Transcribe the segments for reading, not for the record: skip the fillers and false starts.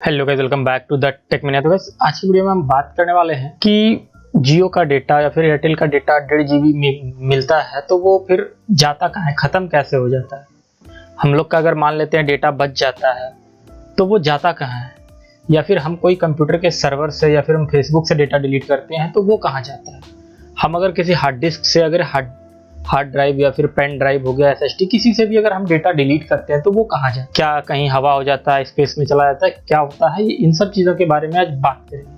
Hello guys, welcome back to the Tech Mania. तो guys आज की वीडियो में हम बात करने वाले हैं कि जियो का डेटा या फिर एयरटेल का डेटा 1.5 GB मिलता है तो वो फिर जाता कहाँ है, ख़त्म कैसे हो जाता है। हम लोग का अगर मान लेते हैं डेटा बच जाता है तो वो जाता कहाँ है, या फिर हम कोई कंप्यूटर के सर्वर से या फिर हम फेसबुक से डेटा डिलीट करते हैं तो वो कहाँ जाता है। हम अगर किसी हार्ड डिस्क से अगर हार्ड ड्राइव या फिर पेन ड्राइव हो गया, SSD किसी से भी अगर हम डेटा डिलीट करते हैं तो वो कहाँ जाए, क्या कहीं हवा हो जाता है, स्पेस में चला जाता है, क्या होता है, इन सब चीज़ों के बारे में आज बात करेंगे।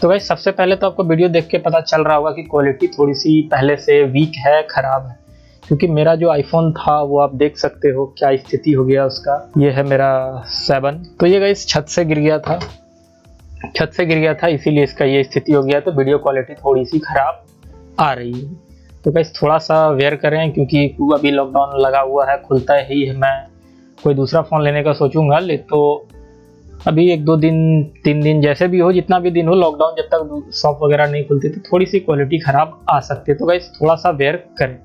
तो भाई सबसे पहले तो आपको वीडियो देख के पता चल रहा होगा कि क्वालिटी थोड़ी सी पहले से वीक है, ख़राब है, क्योंकि मेरा जो आईफोन था वो आप देख सकते हो क्या स्थिति हो गया उसका। ये है मेरा 7, तो ये गाइस छत से गिर गया था इसीलिए इसका ये स्थिति हो गया। तो वीडियो क्वालिटी थोड़ी सी ख़राब आ रही है, तो गाइस थोड़ा सा वेयर करें क्योंकि अभी लॉकडाउन लगा हुआ है, खुलता ही है मैं कोई दूसरा फ़ोन लेने का सोचूंगा। ले तो अभी 1-2 दिन 3 दिन जैसे भी हो, जितना भी दिन हो लॉकडाउन, जब तक शॉप वगैरह नहीं खुलती तो थोड़ी सी क्वालिटी ख़राब आ सकती है। तो गाइस थोड़ा सा वेयर करें।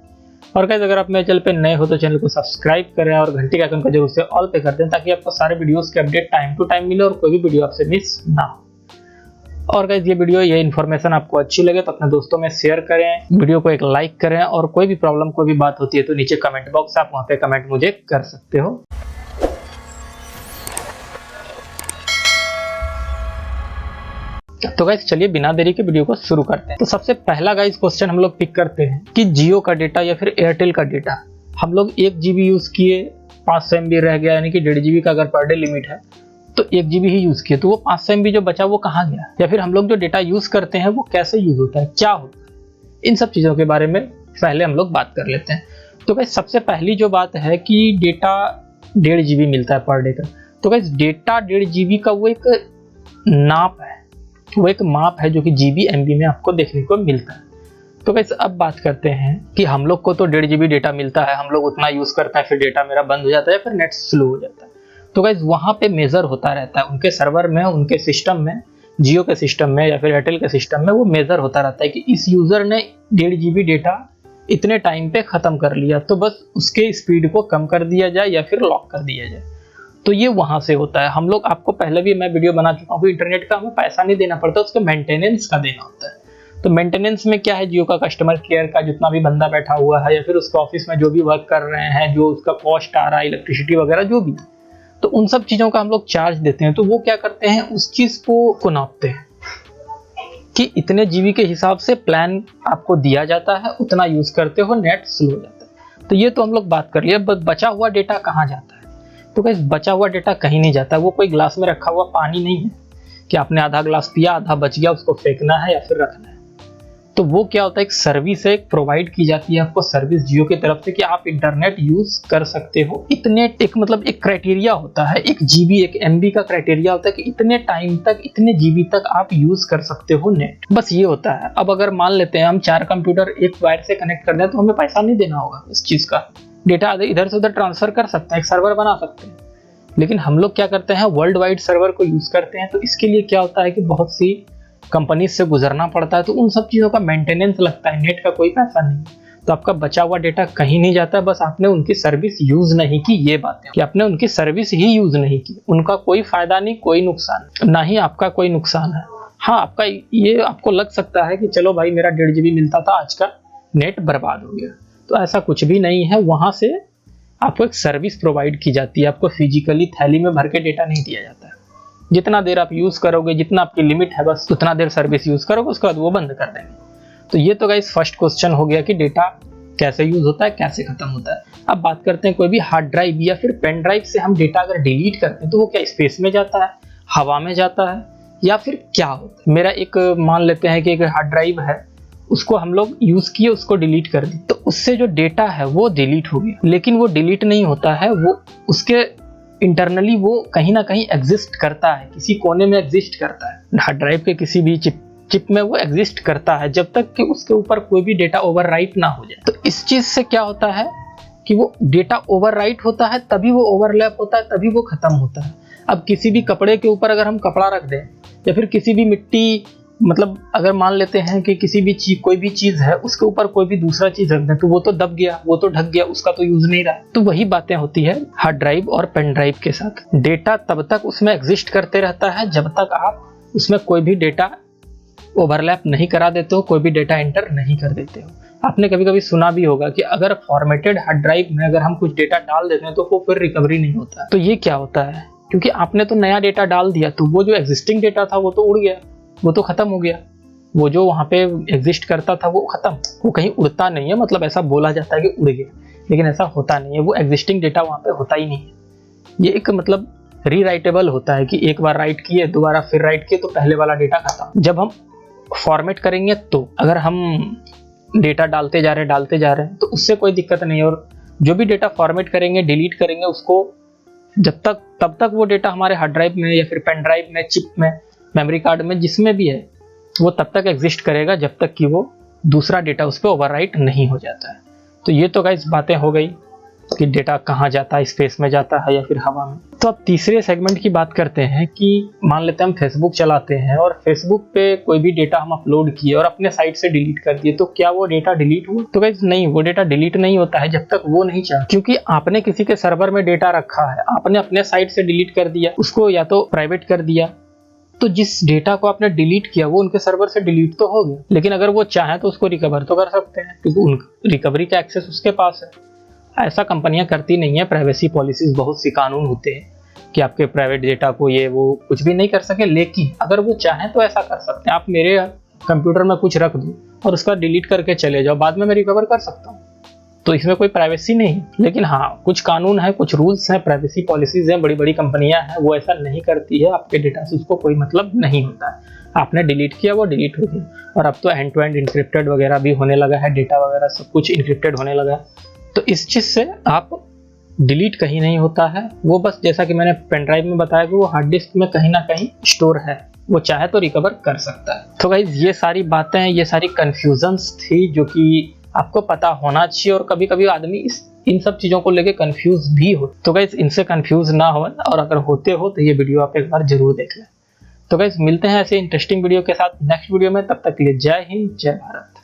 और गाइस अगर आप मेरे चैनल पे नए हो तो चैनल को सब्सक्राइब करें और घंटी का आइकन को जरूर से ऑल पे कर दें ताकि आपको सारे वीडियोज़ के अपडेट टाइम टू टाइम मिले और कोई भी वीडियो आपसे मिस ना हो। और गाइस ये इन्फॉर्मेशन आपको अच्छी लगे तो अपने दोस्तों में शेयर करें, वीडियो को एक लाइक करें, और कोई भी प्रॉब्लम कोई भी बात होती है तो नीचे कमेंट बॉक्स है, आप वहां पे कमेंट मुझे कर सकते हो। तो गाइस चलिए बिना देरी के वीडियो को शुरू करते हैं। तो सबसे पहला गाइस क्वेश्चन हम लोग पिक करते हैं कि जियो का डेटा या फिर एयरटेल का डेटा हम लोग 1 GB यूज किए, 500 MB रह गया, यानी कि 1.5 GB का अगर पर डे लिमिट है तो 1 GB ही यूज किए, तो वो 500 MB जो बचा वो कहाँ गया, या फिर हम लोग जो डेटा यूज करते हैं वो कैसे यूज होता है, क्या होता है, इन सब चीजों के बारे में पहले हम लोग बात कर लेते हैं। तो गाइस सबसे पहली जो बात है कि डेटा 1.5 GB मिलता है पर डे का। तो गाइस डेटा 1.5 GB का वो एक नाप है, वो एक माप है जो कि GB MB में आपको देखने को मिलता है। तो गाइस अब बात करते हैं कि हम लोग को तो 1.5 GB डेटा मिलता है, हम लोग उतना यूज करते हैं, फिर डेटा मेरा बंद हो जाता है, फिर नेट स्लो हो जाता है। तो गाइस वहाँ पे मेजर होता रहता है, उनके सर्वर में, उनके सिस्टम में, जियो के सिस्टम में या फिर एयरटेल के सिस्टम में वो मेजर होता रहता है कि इस यूजर ने 1.5 GB डेटा इतने टाइम पे खत्म कर लिया, तो बस उसके स्पीड को कम कर दिया जाए या फिर लॉक कर दिया जाए। तो ये वहां से होता है। हम लोग, आपको पहले भी मैं वीडियो बना चुका हूँ, इंटरनेट का हमें पैसा नहीं देना पड़ता, उसके मेंटेनेंस का देना होता है। तो मेंटेनेंस में क्या है, जियो का कस्टमर केयर का जितना भी बंदा बैठा हुआ है या फिर उसके ऑफिस में जो भी वर्क कर रहे हैं, जो उसका कॉस्ट आ रहा है, इलेक्ट्रिसिटी वगैरह जो भी, तो उन सब चीजों का हम लोग चार्ज देते हैं। तो वो क्या करते हैं, उस चीज को नापते हैं कि इतने जीबी के हिसाब से प्लान आपको दिया जाता है, उतना यूज करते हो, नेट स्लो हो जाता है। तो ये तो हम लोग बात कर लिए। बचा हुआ डेटा कहाँ जाता है, तो गाइस बचा हुआ डेटा कहीं नहीं जाता। वो कोई ग्लास में रखा हुआ पानी नहीं है कि आपने आधा ग्लास पिया, आधा बच गया, उसको फेंकना है या फिर रखना है। तो वो क्या होता है, एक सर्विस है, एक प्रोवाइड की जाती है आपको सर्विस जियो की तरफ से कि आप इंटरनेट यूज कर सकते हो इतने, एक मतलब एक क्राइटेरिया होता है, 1 GB 1 MB का क्राइटेरिया होता है कि इतने टाइम तक, इतने GB तक आप यूज कर सकते हो नेट, बस ये होता है। अब अगर मान लेते हैं हम 4 कंप्यूटर एक वायर से कनेक्ट कर दें तो हमें पैसा नहीं देना होगा इस चीज का, डेटा इधर से उधर ट्रांसफर कर सकते हैं, एक सर्वर बना सकते हैं। लेकिन हम लोग क्या करते हैं, वर्ल्ड वाइड सर्वर को यूज करते हैं, तो इसके लिए क्या होता है कि बहुत सी कंपनी से गुजरना पड़ता है, तो उन सब चीज़ों का मेंटेनेंस लगता है, नेट का कोई पैसा नहीं। तो आपका बचा हुआ डेटा कहीं नहीं जाता, बस आपने उनकी सर्विस यूज नहीं की। ये बात है कि आपने उनकी सर्विस ही यूज नहीं की, उनका कोई फायदा नहीं, कोई नुकसान ना ही आपका कोई नुकसान है। हाँ, आपका ये आपको लग सकता है कि चलो भाई मेरा 1.5 GB मिलता था, आज का नेट बर्बाद हो गया, तो ऐसा कुछ भी नहीं है। वहां से आपको एक सर्विस प्रोवाइड की जाती है, आपको फिजिकली थैली में भर के डेटा नहीं दिया जाता है। जितना देर आप यूज करोगे, जितना आपकी लिमिट है, बस उतना देर सर्विस यूज करोगे, उसके बाद वो बंद कर देंगे। तो ये तो गाइस फर्स्ट क्वेश्चन हो गया कि डेटा कैसे यूज होता है, कैसे खत्म होता है। अब बात करते हैं, कोई भी हार्ड ड्राइव या फिर पेन ड्राइव से हम डेटा अगर डिलीट करते हैं तो वो क्या स्पेस में जाता है, हवा में जाता है, या फिर क्या होता है। मेरा एक मान लेते हैं कि एक हार्ड ड्राइव है, उसको हम लोग यूज किए, उसको डिलीट कर दी, तो उससे जो डेटा है वो डिलीट हो गया, लेकिन वो डिलीट नहीं होता है, वो उसके इंटरनली वो कहीं ना कहीं एग्जिस्ट करता है, किसी कोने में एग्जिस्ट करता है। हार्ड ड्राइव के किसी भी चिप में वो एग्जिस्ट करता है जब तक कि उसके ऊपर कोई भी डेटा ओवरराइट ना हो जाए। तो इस चीज से क्या होता है कि वो डेटा ओवरराइट होता है, तभी वो ओवरलैप होता है, तभी वो खत्म होता है। अब किसी भी कपड़े के ऊपर अगर हम कपड़ा रख दें या फिर किसी भी मिट्टी मतलब अगर मान लेते हैं कि किसी भी चीज, कोई भी चीज है, उसके ऊपर कोई भी दूसरा चीज रख दें तो वो तो दब गया, वो तो ढक गया, उसका तो यूज नहीं रहा। तो वही बातें होती है हार्ड ड्राइव और पेन ड्राइव के साथ। डेटा तब तक उसमें एग्जिस्ट करते रहता है जब तक आप उसमें कोई भी डेटा ओवरलैप नहीं करा देते हो, कोई भी डेटा एंटर नहीं कर देते हो। आपने कभी कभी सुना भी होगा कि अगर फॉर्मेटेड हार्ड ड्राइव में अगर हम कुछ डेटा डाल देते हैं तो वो फिर रिकवरी नहीं होता। तो ये क्या होता है, क्योंकि आपने तो नया डेटा डाल दिया तो वो जो एग्जिस्टिंग डेटा था वो तो उड़ गया, वो तो खत्म हो गया, वो जो वहाँ पे एग्जिस्ट करता था वो खत्म, वो कहीं उड़ता नहीं है। मतलब ऐसा बोला जाता है कि उड़ गया, लेकिन ऐसा होता नहीं है, वो एग्जिस्टिंग डेटा वहाँ पे होता ही नहीं है। ये एक मतलब रीराइटेबल होता है कि एक बार राइट किए, दोबारा फिर राइट किए तो पहले वाला डेटा खत्म। जब हम फॉर्मेट करेंगे तो अगर हम डेटा डालते जा रहे हैं तो उससे कोई दिक्कत नहीं है, और जो भी डेटा फॉर्मेट करेंगे, डिलीट करेंगे, उसको तब तक वो डेटा हमारे हार्ड ड्राइव में या फिर पेन ड्राइव में, चिप में, मेमोरी कार्ड में, जिसमें भी है, वो तब तक एग्जिस्ट करेगा जब तक कि वो दूसरा डेटा उस पर ओवरराइट नहीं हो जाता है। तो ये तो गाइस बातें हो गई कि डेटा कहाँ जाता है, स्पेस में जाता है या फिर हवा में। तो अब तीसरे सेगमेंट की बात करते हैं कि मान लेते हैं हम फेसबुक चलाते हैं और फेसबुक पे कोई भी डेटा हम अपलोड किए और अपने साइट से डिलीट कर दिए, तो क्या वो डेटा डिलीट हुआ? तो गाइस नहीं, वो डेटा डिलीट नहीं होता है जब तक वो नहीं चाहे, क्योंकि आपने किसी के सर्वर में डेटा रखा है, आपने अपने साइट से डिलीट कर दिया उसको, या तो प्राइवेट कर दिया, तो जिस डेटा को आपने डिलीट किया वो उनके सर्वर से डिलीट तो हो गया, लेकिन अगर वो चाहे तो उसको रिकवर तो कर सकते हैं, क्योंकि रिकवरी का एक्सेस उसके पास है। ऐसा कंपनियां करती नहीं है, प्राइवेसी पॉलिसीज, बहुत सी कानून होते हैं कि आपके प्राइवेट डेटा को ये वो कुछ भी नहीं कर सके, लेकिन अगर वो चाहें तो ऐसा कर सकते हैं। आप मेरे कंप्यूटर में कुछ रख दो और उसका डिलीट करके चले जाओ, बाद में मैं रिकवर कर सकता हूँ, तो इसमें कोई प्राइवेसी नहीं। लेकिन हाँ, कुछ कानून है, कुछ रूल्स हैं, प्राइवेसी पॉलिसीज हैं, बड़ी बड़ी कंपनियां हैं, वो ऐसा नहीं करती है। आपके डेटा से उसको कोई मतलब नहीं होता है, आपने डिलीट किया वो डिलीट हो गया। और अब तो एंड टू एंड इंक्रिप्टेड वगैरह भी होने लगा है, डेटा वगैरह सब कुछ इंक्रिप्टेड होने लगा है, तो इस चीज से आप डिलीट कहीं नहीं होता है। वो बस जैसा कि मैंने पेन ड्राइव में बताया कि वो हार्ड डिस्क में कहीं ना कहीं स्टोर है, वो चाहे तो रिकवर कर सकता है। तो गाइस ये सारी बातें, ये सारी कंफ्यूजन्स थी जो कि आपको पता होना चाहिए, और कभी कभी आदमी इन सब चीजों को लेके कंफ्यूज भी हो। तो गाइस इनसे कंफ्यूज ना हो, और अगर होते हो तो ये वीडियो आप एक बार जरूर देख लें। तो गाइस मिलते हैं ऐसे इंटरेस्टिंग वीडियो के साथ नेक्स्ट वीडियो में, तब तक के लिए जय हिंद, जय भारत।